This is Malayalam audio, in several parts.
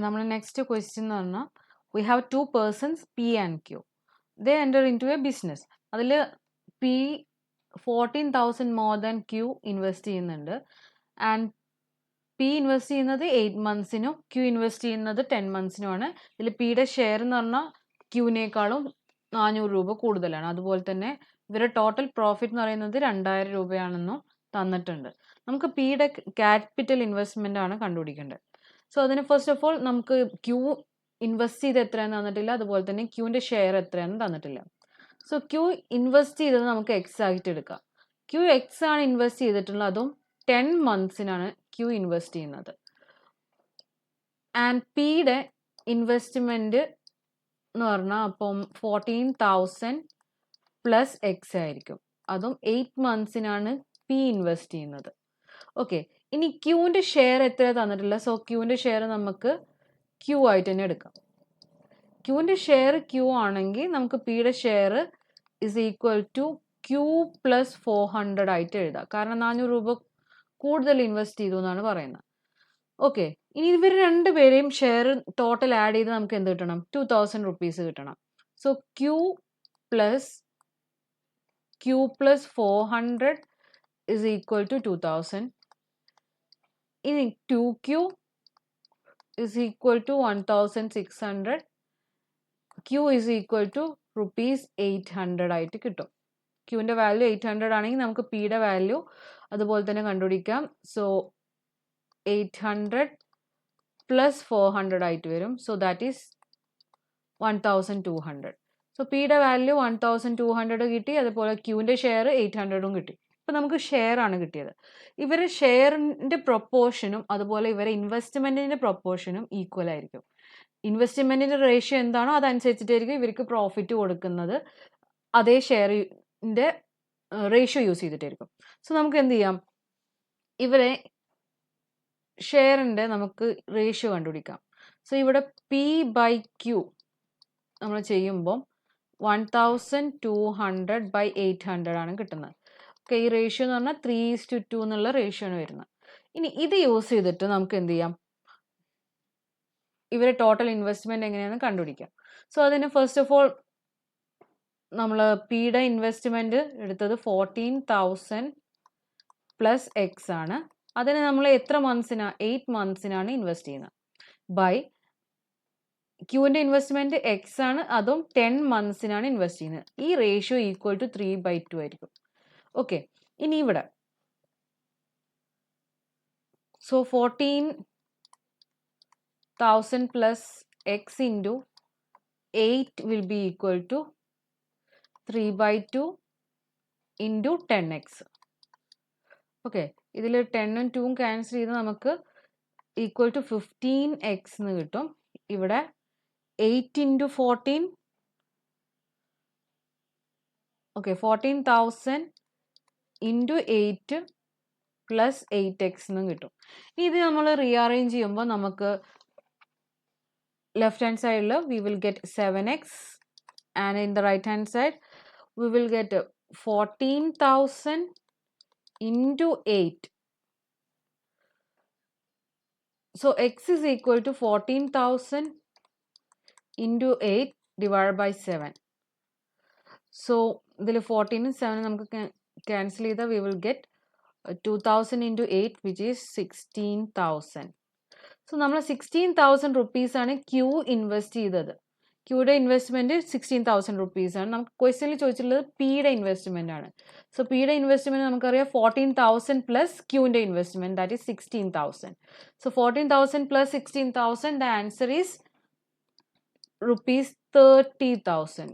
നമ്മുടെ നെക്സ്റ്റ് ക്വസ്റ്റ്യൻ എന്ന് പറഞ്ഞാൽ we have 2 persons P and Q. They enter into a business. അതിൽ P 14,000 more than Q invest ചെയ്യുന്നുണ്ട്. ആൻഡ് P ഇൻവെസ്റ്റ് ചെയ്യുന്നത് 8 monthsനും Q ഇൻവെസ്റ്റ് ചെയ്യുന്നത് 10 monthsനുമാണ്. ഇതിൽ പിയുടെ ഷെയർ എന്ന് പറഞ്ഞാൽ ക്യൂവിനേക്കാളും 400 രൂപ കൂടുതലാണ്. അതുപോലെ തന്നെ ഇവരുടെ ടോട്ടൽ പ്രോഫിറ്റ് എന്ന് പറയുന്നത് 2000 രൂപയാണെന്നും തന്നിട്ടുണ്ട്. നമുക്ക് പിയുടെ ക്യാപിറ്റൽ ഇൻവെസ്റ്റ്മെൻ്റ് ആണ് കണ്ടുപിടിക്കേണ്ടത്. സോ അതിന് ഫസ്റ്റ് ഓഫ് ഓൾ നമുക്ക് ക്യൂ ഇൻവെസ്റ്റ് ചെയ്ത് എത്രയാണെന്ന് തന്നിട്ടില്ല, അതുപോലെ തന്നെ ക്യൂവിൻ്റെ ഷെയർ എത്രയാണെന്ന് തന്നിട്ടില്ല. സോ ക്യൂ ഇൻവെസ്റ്റ് ചെയ്തത് നമുക്ക് എക്സ് ആയിട്ട് എടുക്കാം. ക്യൂ എക്സ് ആണ് ഇൻവെസ്റ്റ് ചെയ്തിട്ടുള്ളത്, അതും 10 monthsനാണ് ക്യൂ ഇൻവെസ്റ്റ് ചെയ്യുന്നത്. ആൻഡ് പിയുടെ ഇൻവെസ്റ്റ്മെൻറ്റ് എന്ന് പറഞ്ഞാൽ അപ്പം 14,000 പ്ലസ് എക്സ് ആയിരിക്കും. അതും 8 monthsനാണ് പി ഇൻവെസ്റ്റ് ചെയ്യുന്നത്. ഓക്കെ, ഇനി ക്യൂവിൻ്റെ ഷെയർ എത്ര തന്നിട്ടില്ല. സോ ക്യൂവിൻ്റെ ഷെയർ നമുക്ക് ക്യൂ ആയിട്ട് തന്നെ എടുക്കാം. ക്യൂവിൻ്റെ ഷെയർ ക്യൂ ആണെങ്കിൽ നമുക്ക് പിയുടെ share is equal to Q plus 400 ആയിട്ട് എഴുതാം. കാരണം 400 രൂപ കൂടുതൽ ഇൻവെസ്റ്റ് ചെയ്തു എന്നാണ് പറയുന്നത്. ഓക്കെ, ഇനി ഇവർ രണ്ടുപേരെയും ഷെയർ ടോട്ടൽ ആഡ് ചെയ്ത് നമുക്ക് എന്ത് കിട്ടണം? 2000 rupees കിട്ടണം. So Q plus 400 is equal to 2000. ഇനി 2Q is equal to 1600. Q is equal to ₹800 ആയിട്ട് കിട്ടും. ക്യൂവിൻ്റെ വാല്യൂ 800 ആണെങ്കിൽ നമുക്ക് പിയുടെ വാല്യൂ അതുപോലെ തന്നെ കണ്ടുപിടിക്കാം. സോ 800 പ്ലസ് 400 ആയിട്ട് വരും. So that is 1200. സോ പിയുടെ വാല്യൂ 1200 കിട്ടി. അതുപോലെ ക്യൂവിൻ്റെ ഷെയർ 800 കിട്ടി. ഇപ്പം നമുക്ക് ഷെയർ ആണ് കിട്ടിയത്. ഇവരെ ഷെയറിൻ്റെ പ്രൊപ്പോർഷനും അതുപോലെ ഇവരെ ഇൻവെസ്റ്റ്മെൻറ്റിൻ്റെ പ്രൊപ്പോർഷനും ഈക്വൽ ആയിരിക്കും. ഇൻവെസ്റ്റ്മെൻറ്റിൻ്റെ റേഷ്യോ എന്താണോ അതനുസരിച്ചിട്ടായിരിക്കും ഇവർക്ക് പ്രോഫിറ്റ് കൊടുക്കുന്നത്. അതേ ഷെയറിൻ്റെ റേഷ്യോ യൂസ് ചെയ്തിട്ടായിരിക്കും. സോ നമുക്ക് എന്ത് ചെയ്യാം? ഇവരെ ഷെയറിൻ്റെ നമുക്ക് റേഷ്യോ കണ്ടുപിടിക്കാം. സോ ഇവിടെ പി ബൈ ക്യൂ നമ്മൾ ചെയ്യുമ്പോൾ 1200/800 ആണ് കിട്ടുന്നത്. ഓക്കെ, ഈ റേഷ്യോ എന്ന് പറഞ്ഞാൽ 3:2 എന്നുള്ള റേഷ്യോ ആണ് വരുന്നത്. ഇനി ഇത് യൂസ് ചെയ്തിട്ട് നമുക്ക് എന്ത് ചെയ്യാം? ഇവരെ ടോട്ടൽ ഇൻവെസ്റ്റ്മെൻറ്റ് എങ്ങനെയാണെന്ന് കണ്ടുപിടിക്കാം. സോ അതിന് ഫസ്റ്റ് ഓഫ് ഓൾ നമ്മൾ പിയുടെ ഇൻവെസ്റ്റ്മെൻറ്റ് എടുത്തത് 14,000 പ്ലസ് എക്സ് ആണ്. അതിന് നമ്മൾ എത്ര മന്ത്സിനാണ്? 8 monthsനാണ് ഇൻവെസ്റ്റ് ചെയ്യുന്നത്. ബൈ ക്യൂവിൻ്റെ ഇൻവെസ്റ്റ്മെൻറ്റ് എക്സ് ആണ്, അതും 10 monthsനാണ് ഇൻവെസ്റ്റ് ചെയ്യുന്നത്. ഈ റേഷ്യോ ഈക്വൽ ടു 3/2 ആയിരിക്കും. ഓക്കെ, ഇനി ഇവിടെ so 14,000 plus X into 8 will be equal to 3/2 into 10x. Okay, ഇതിൽ 10ഉം 2ഉം ക്യാൻസൽ ചെയ്ത് നമുക്ക് ഈക്വൽ ടു 15x എന്ന് കിട്ടും. ഇവിടെ 8 into 14, okay, 14,000 into 8 plus 8x എന്നും കിട്ടും. ഇത് നമ്മൾ റീഅറേഞ്ച് ചെയ്യുമ്പോൾ നമുക്ക് ലെഫ്റ്റ് ഹാൻഡ് സൈഡിൽ we will get 7x and in the right hand side we will get 14,000 into 8. So X is equal to 14,000 into 8 divide by 7. So ഇതിൽ 14ഉം 7ഉം നമുക്ക് ക്യാൻസൽ ചെയ്താൽ we will get 2,000 into 8 which is 16,000. സോ നമ്മൾ 16,000 rupees ആണ് ക്യൂ ഇൻവെസ്റ്റ് ചെയ്തത്. ക്യൂയുടെ ഇൻവെസ്റ്റ്മെൻറ്റ് 16,000 rupees ആണ്. നമുക്ക് ക്വസ്റ്റ്യനിൽ ചോദിച്ചിട്ടുള്ളത് പിയുടെ ഇൻവെസ്റ്റ്മെൻ്റ് ആണ്. സോ പിയുടെ ഇൻവെസ്റ്റ്മെൻറ്റ് നമുക്കറിയാം 14,000 പ്ലസ് ക്യൂവിൻ്റെ investment that is 16,000. So 14,000 plus 16,000 the answer is ₹30,000.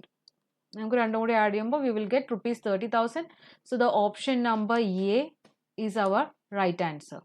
നമുക്ക് രണ്ടും കൂടി ആഡ് ചെയ്യുമ്പോൾ we will get ₹30,000. So the option number A is our right answer.